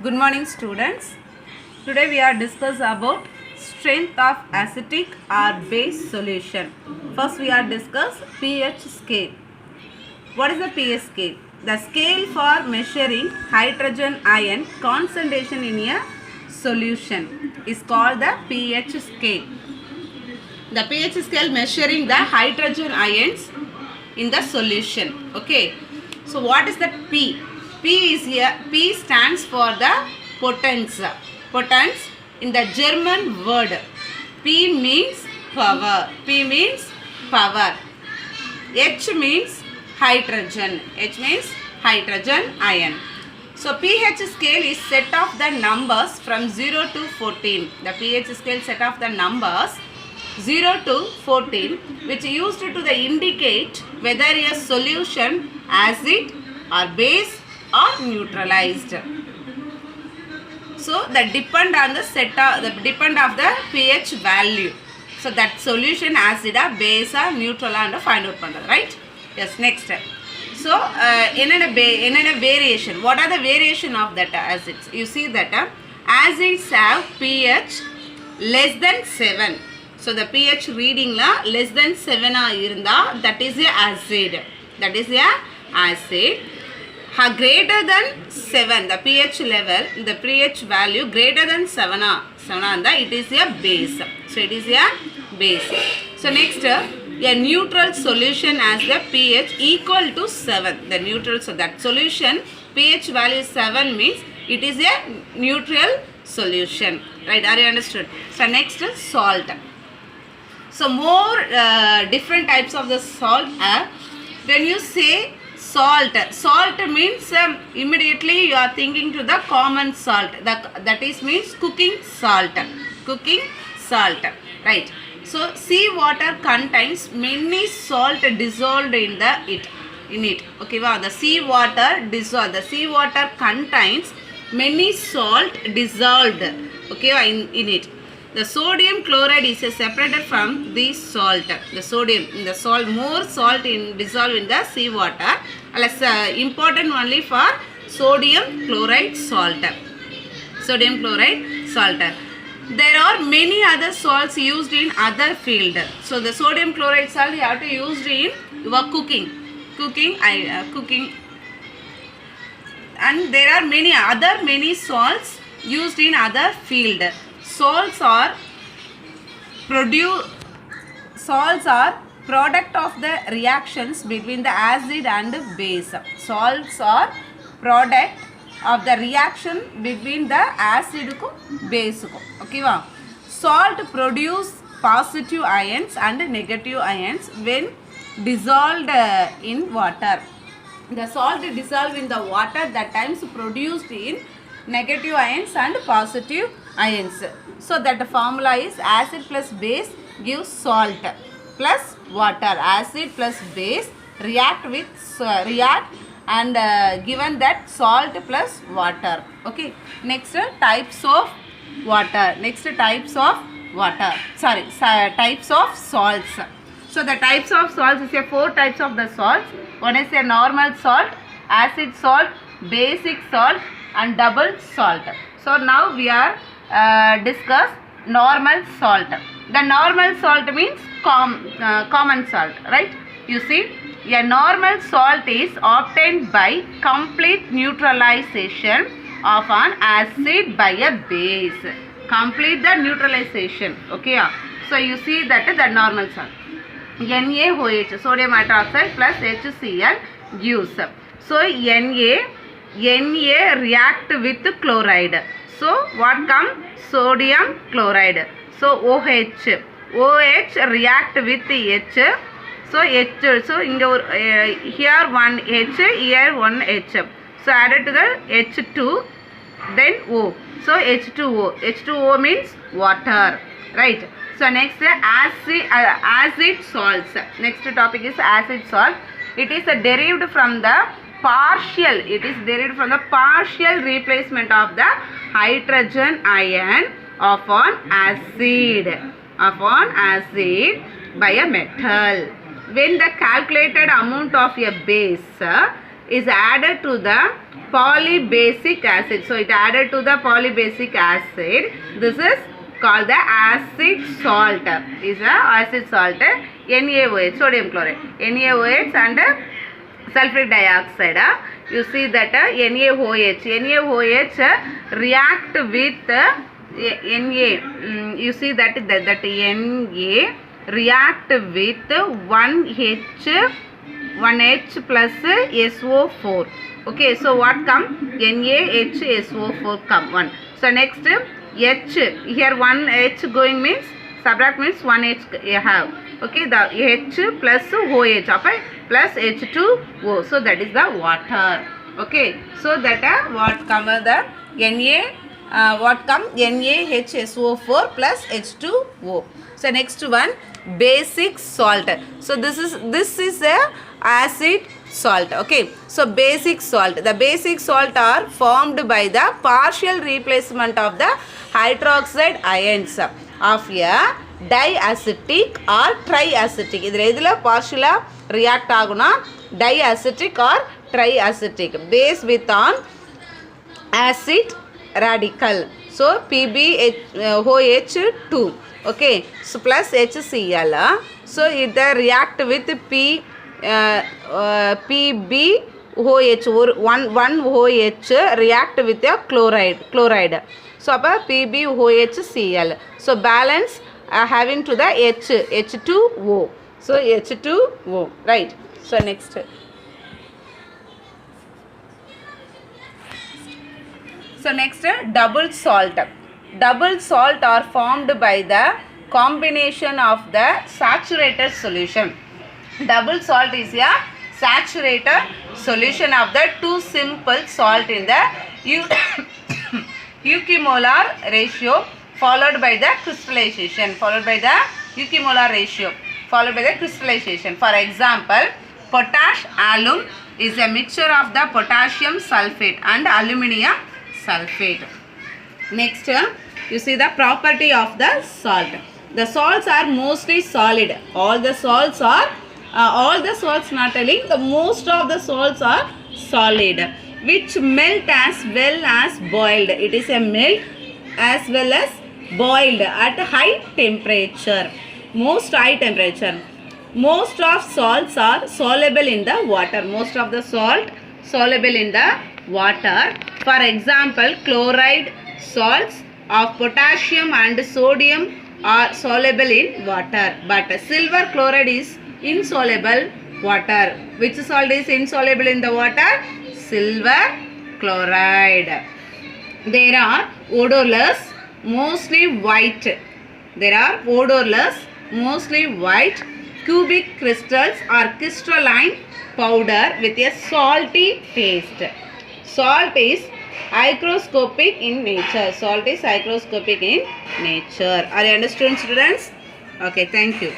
Good morning, students. Today we are discuss about strength of acidic or base solution. First we are discuss pH scale. What is the pH scale? The scale for measuring hydrogen ion concentration in a solution is called the pH scale. The pH scale measuring the hydrogen ions in the solution. Okay. So what is the P? P is here. P stands for the potence. Potence in the German word. P means power. P means power. H means hydrogen. H means hydrogen ion. So pH scale is set of the numbers from 0 to 14. The pH scale set of the numbers 0 to 14 which used to the indicate whether a solution acid or base or neutralized. So that depend on the depend of the pH value. So that solution acid or base or neutral and find out பண்றது, right? Yes, next. So என்னென்ன variation? What are the variation of that acids? You see that acids have pH less than 7. So the pH reading la less than 7 irunda, that is a acid. That is a acid. Greater than 7, the pH level, the pH value greater than 7 it is a base. So it is a base. So next, a neutral solution has the pH equal to 7. The neutral, so that solution pH value 7 means it is a neutral solution. Right? Are you understood? So next, salt. So more different types of the salt are. When you say salt, salt means immediately you are thinking to the common salt. That is means cooking salt. Cooking salt. Right. So sea water contains many salt dissolved in it. Okay, wow. The sea water dissolved. The sea water contains many salt dissolved. Okay, in it. The sodium chloride is separated from the salt. The sodium, the salt, more salt dissolved in the sea water. Important only for sodium chloride salt. Sodium chloride salt. There are many other salts used in other field. So the sodium chloride salt you have to use in your cooking. Cooking. And there are many salts used in other field. Salts are product of the reactions between the acid and base. Salts are product of the reaction between the acid and base. Okay, wow. Salt produce positive ions and negative ions when dissolved in water. The salt dissolved in the water that times produced in negative ions and positive ions. So that the formula is acid plus base gives salt plus water. Acid plus base react and given that salt plus water. Okay. Next, types of water. Types of salts. So the types of salts is 4 types of the salts. One is a normal salt, acid salt, basic salt and double salt. So now we are discuss normal salt. The normal salt means common salt, right? You see, a normal salt is obtained by complete neutralization of an acid by a base. Complete the neutralization. Okay. So you see that is the normal salt. NaOH, sodium hydroxide plus HCl gives. So Na react with chloride. So what comes? Sodium chloride. So OH react with H. So H. So here one H, here one H. So added to the H2, then O. So H2O. H2O means water. Right. So next, acid salts. Next topic is acid salt. It is derived from the partial replacement of the hydrogen ion of an acid by a metal. When the calculated amount of a base is added to the polybasic acid. So it added to the polybasic acid. This is called the acid salt. Is a acid salt. NaOH, sodium chloride. NaOH and sulfuric dioxide. You see that NaOH react with Na. You see that Na react with 1H plus SO4. Okay, so what come? NaHSO4 come 1. So next H, here 1H going means subtract means 1H you have. Okay, the H plus OH okay, plus H2O. So that is the water. Okay, so that what come the what come NaHSO4 plus H2O. So next one, basic salt. So this is a acid salt. Okay, so basic salt, the basic salt are formed by the partial replacement of the hydroxide ions of a diacetic or triacetic. Idhula edhula partial react aguna diacetic or triacetic based with on acid radical. So PbOH2. Okay, so plus HCl. So it react with PbOH, one OH react with a chloride. So PbOHCl. So balance having to the H2O. So H2O, right? So next. So next, double salt. Double salt are formed by the combination of the saturated solution. Double salt is a saturated solution of the two simple salt in the equimolar ratio followed by the crystallization. For example, potash alum is a mixture of the potassium sulfate and aluminium sulfate. Next, you see the property of the salt. The salts are mostly solid. All the salts not telling, the most of the salts are solid, which melt as well as boiled. It is a melt as well as boiled at high temperature. Most high temperature. Most of salts are soluble in the water. Most of the salt soluble in the water. For example, chloride salts of potassium and sodium are soluble in water, but silver chloride is insoluble water. Which salt is insoluble in the water? Silver chloride. There are odorless, mostly white. Cubic crystals or crystalline powder with a salty taste. Salt is hygroscopic in nature. Are you understood, students? Okay, thank you.